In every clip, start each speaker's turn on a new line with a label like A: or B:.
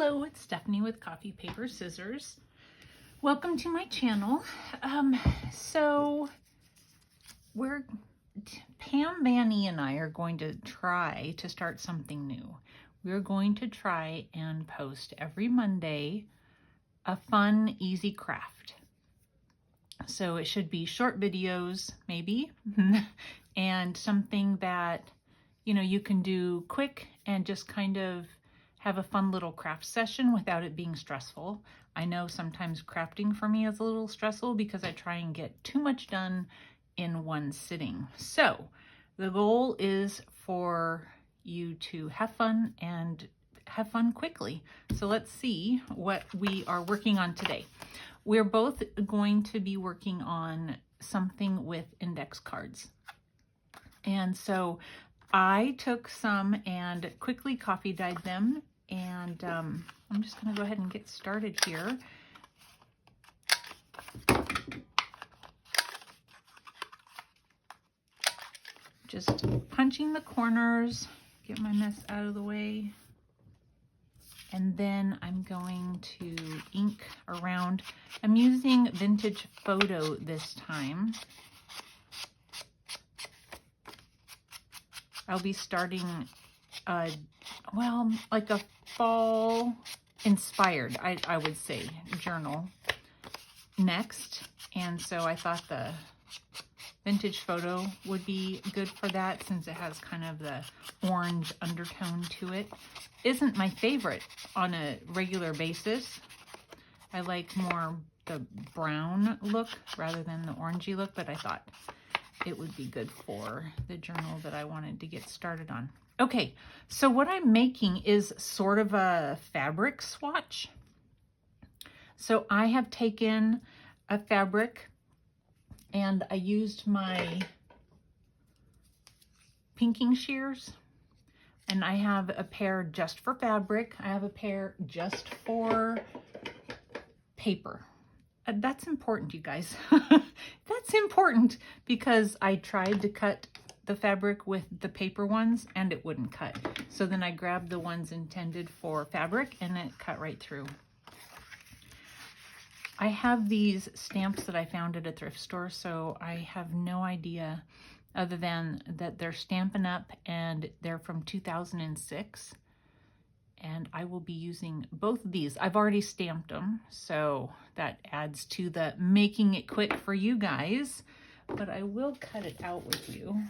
A: Hello, it's Stephanie with Coffee, Paper, Scissors. Welcome to my channel. Pam, VanEe, and I are going to try to start something new. We're going to try and post every Monday a fun, easy craft. So it should be short videos, maybe, and something that, you know, you can do quick and just kind of have a fun little craft session without it being stressful. I know sometimes crafting for me is a little stressful because I try and get too much done in one sitting. So the goal is for you to have fun and have fun quickly. So let's see what we are working on today. We're both going to be working on something with index cards. And so I took some and quickly coffee dyed them, and I'm just going to go ahead and get started here. Just punching the corners, get my mess out of the way. And then I'm going to ink around. I'm using Vintage Photo this time. I'll be starting, well, like a fall inspired, I would say, journal next. And so I thought the Vintage Photo would be good for that since it has kind of the orange undertone to it. Isn't my favorite on a regular basis. I like more the brown look rather than the orangey look, but I thought it would be good for the journal that I wanted to get started on. Okay, so what I'm making is sort of a fabric swatch. So I have taken a fabric and I used my pinking shears, and I have a pair just for fabric. I have a pair just for paper. That's important, you guys. That's important because I tried to cut the fabric with the paper ones and it wouldn't cut. So then I grabbed the ones intended for fabric and it cut right through. I have these stamps that I found at a thrift store, so I have no idea other than that they're Stampin' Up and they're from 2006. And I will be using both of these. I've already stamped them, so that adds to the making it quick for you guys. But I will cut it out with you.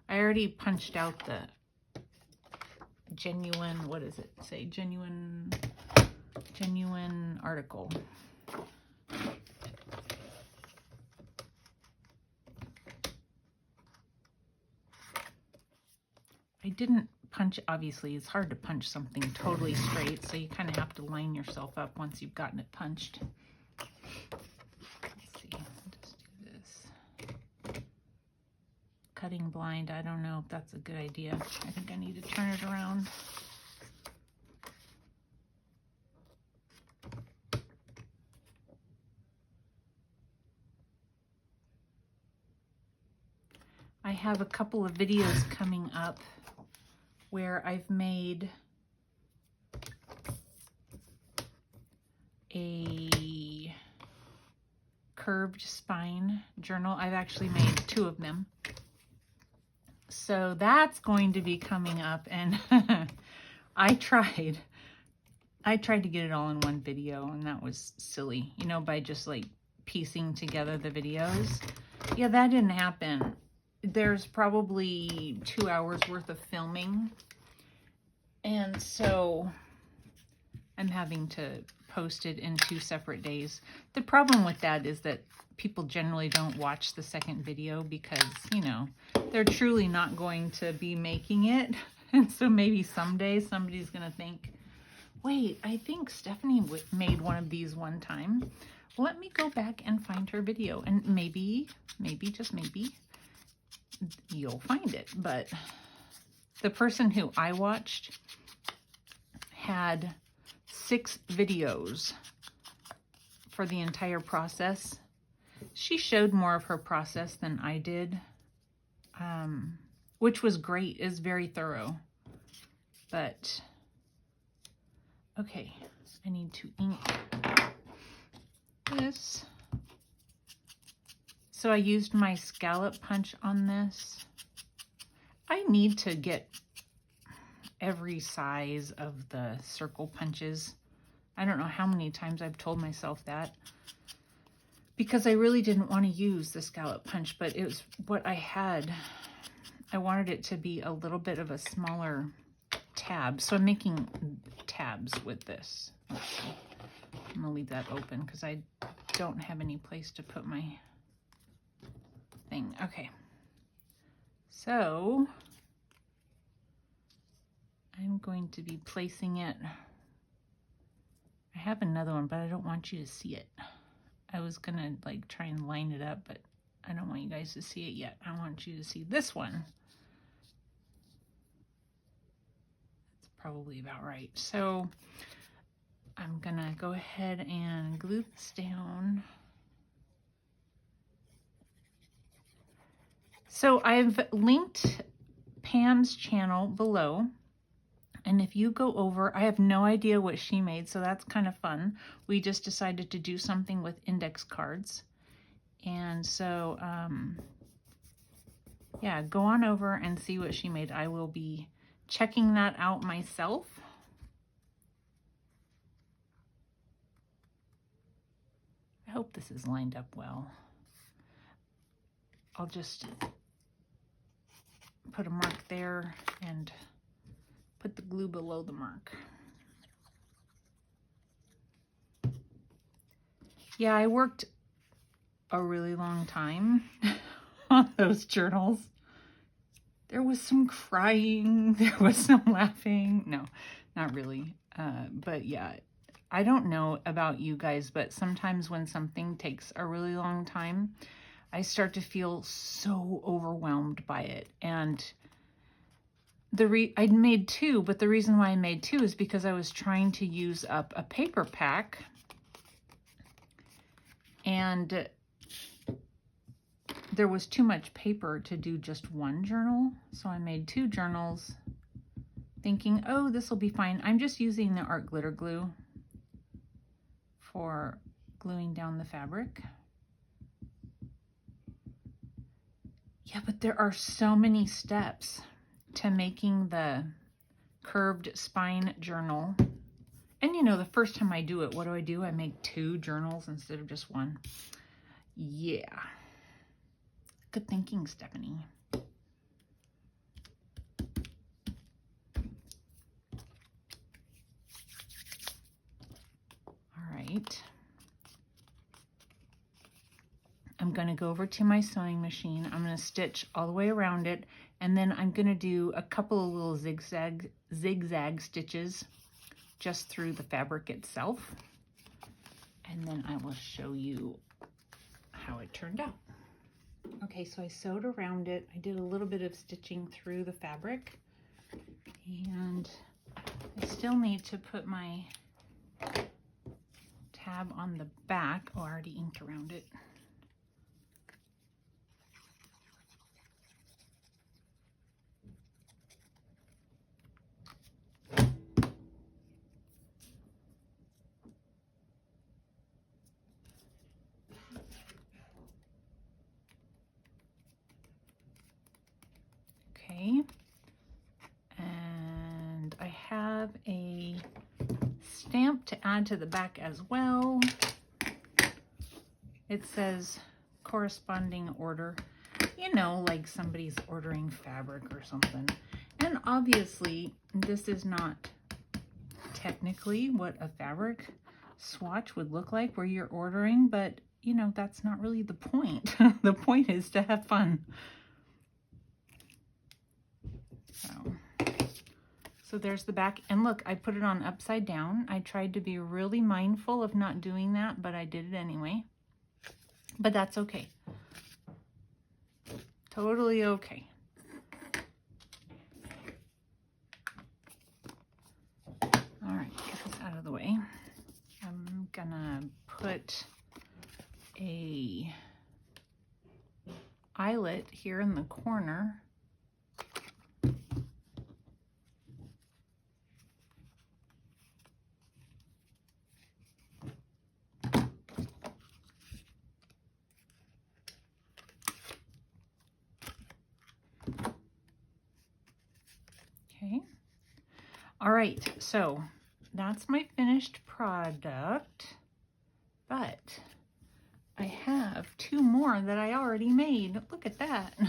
A: I already punched out the genuine, what does it say? Genuine article. I didn't punch, obviously it's hard to punch something totally straight, so you kind of have to line yourself up once you've gotten it punched. Let's see, I'll just do this. Cutting blind, I don't know if that's a good idea. I think I need to turn it around. I have a couple of videos coming up where I've made a curved spine journal. I've actually made 2 of them. So that's going to be coming up, and I tried to get it all in one video, and that was silly, you know, by just like piecing together the videos. Yeah, that didn't happen. There's probably 2 hours worth of filming, and so I'm having to post it in 2 separate days. The problem with that is that people generally don't watch the second video because, you know, they're truly not going to be making it. And so maybe someday somebody's going to think, wait, I think Stephanie made one of these one time. Let me go back and find her video, and maybe, just maybe, you'll find it. But the person who I watched had 6 videos for the entire process. She showed more of her process than I did, which was great. It's very thorough. But Okay, I need to ink this. So I used my scallop punch on this. I need to get every size of the circle punches. I don't know how many times I've told myself that, because I really didn't want to use the scallop punch, but it was what I had. I wanted it to be a little bit of a smaller tab, so I'm making tabs with this. I'm gonna leave that open because I don't have any place to put my thing. Okay, so I'm going to be placing it. I have another one, but I don't want you to see it. I was gonna like try and line it up, but I don't want you guys to see it yet. I want you to see this one. That's probably about right. So I'm gonna go ahead and glue this down. So I've linked Pam's channel below. And if you go over, I have no idea what she made, so that's kind of fun. We just decided to do something with index cards. And so, yeah, go on over and see what she made. I will be checking that out myself. I hope this is lined up well. I'll just put a mark there and put the glue below the mark. Yeah, I worked a really long time on those journals. There was some crying, there was some laughing. No, not really. But yeah, I don't know about you guys, but sometimes when something takes a really long time, I start to feel so overwhelmed by it. And I made two, but the reason why I made two is because I was trying to use up a paper pack, and there was too much paper to do just one journal. So I made two journals thinking, oh, this will be fine. I'm just using the art glitter glue for gluing down the fabric. Yeah, but there are so many steps to making the curved spine journal. And you know, the first time I do it, what do? I make two journals instead of just one. Yeah. Good thinking, Stephanie. All right. I'm going to go over to my sewing machine. I'm going to stitch all the way around it, and then I'm going to do a couple of little zigzag stitches just through the fabric itself, and then I will show you how it turned out. Okay, so I sewed around it. I did a little bit of stitching through the fabric, and I still need to put my tab on the back. Oh, I already inked around it. Okay, and I have a stamp to add to the back as well. It says corresponding order, you know, like somebody's ordering fabric or something. And obviously this is not technically what a fabric swatch would look like where you're ordering, but you know, that's not really the point. The point is to have fun. So there's the back, and look, I put it on upside down. I tried to be really mindful of not doing that, but I did it anyway. But that's okay. Totally okay. All right, get this out of the way. I'm gonna put a eyelet here in the corner. All right, so that's my finished product, but I have 2 more that I already made. Look at that.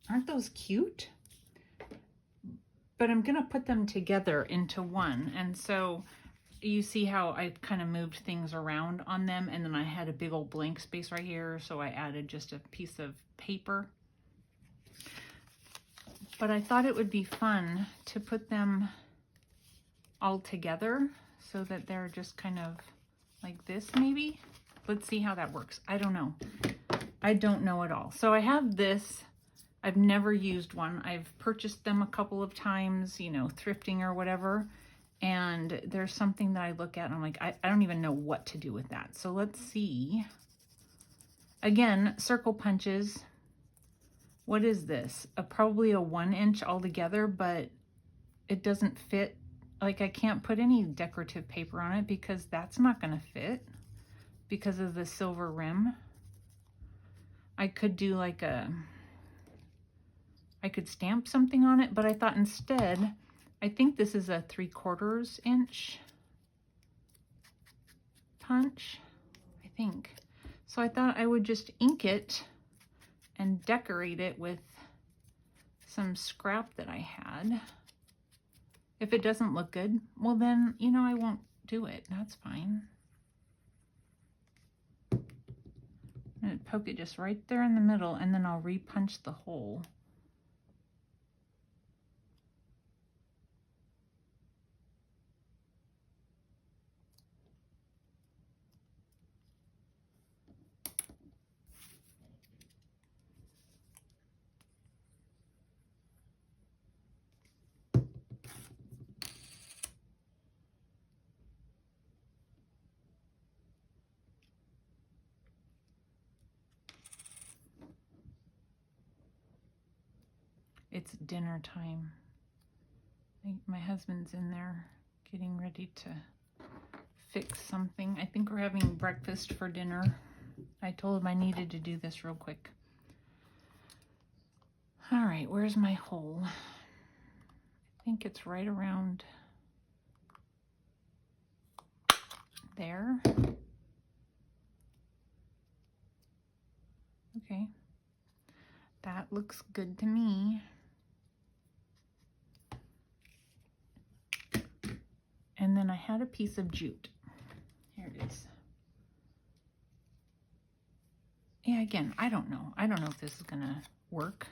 A: Aren't those cute? But I'm gonna put them together into one. And so you see how I kind of moved things around on them, and then I had a big old blank space right here, so I added just a piece of paper. But I thought it would be fun to put them all together so that they're just kind of like this maybe. Let's see how that works. I don't know. I don't know at all. So I have this. I've never used one. I've purchased them a couple of times, you know, thrifting or whatever. And there's something that I look at and I'm like, I don't even know what to do with that. So let's see. Again, circle punches. What is this? Probably a 1 inch altogether, but it doesn't fit. Like I can't put any decorative paper on it because that's not going to fit because of the silver rim. I could do like I could stamp something on it, but I thought instead, I think this is a 3/4 inch punch, I think. So I thought I would just ink it and decorate it with some scrap that I had. If it doesn't look good, well then, you know, I won't do it. That's fine. I'm gonna poke it just right there in the middle, and then I'll re-punch the hole. It's dinner time. I think my husband's in there getting ready to fix something. I think we're having breakfast for dinner. I told him I needed to do this real quick. All right, where's my hole? I think it's right around there. Okay, that looks good to me. And then I had a piece of jute. Here it is. Yeah, again, I don't know. I don't know if this is gonna work.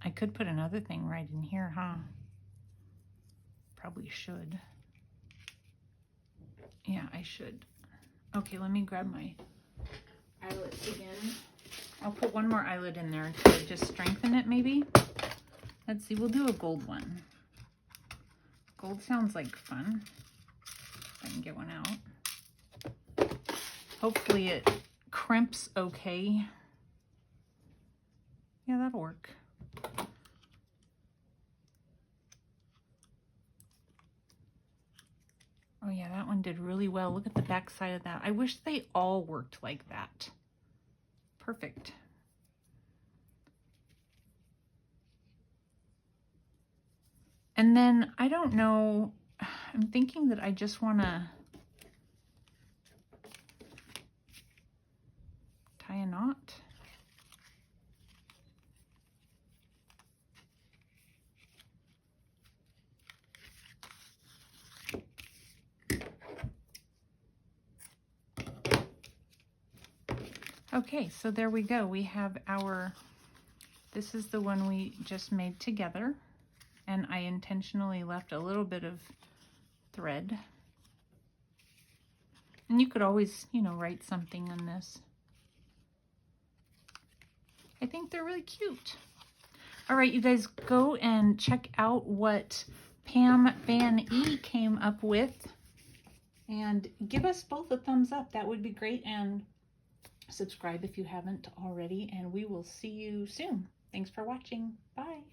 A: I could put another thing right in here, huh? Probably should. Yeah, I should. Okay, let me grab my eyelets again. I'll put one more eyelet in there to just strengthen it maybe. Let's see, we'll do a gold one. Gold sounds like fun. If I can get one out. Hopefully it crimps okay. Yeah, that'll work. Oh yeah, that one did really well. Look at the back side of that. I wish they all worked like that. Perfect. And then, I don't know, I'm thinking that I just want to tie a knot. Okay, so there we go. We have our, this is the one we just made together, and I intentionally left a little bit of thread. And you could always, you know, write something on this. I think they're really cute. All right, you guys go and check out what Pam VanEe came up with. And give us both a thumbs up. That would be great. And subscribe if you haven't already. And we will see you soon. Thanks for watching. Bye.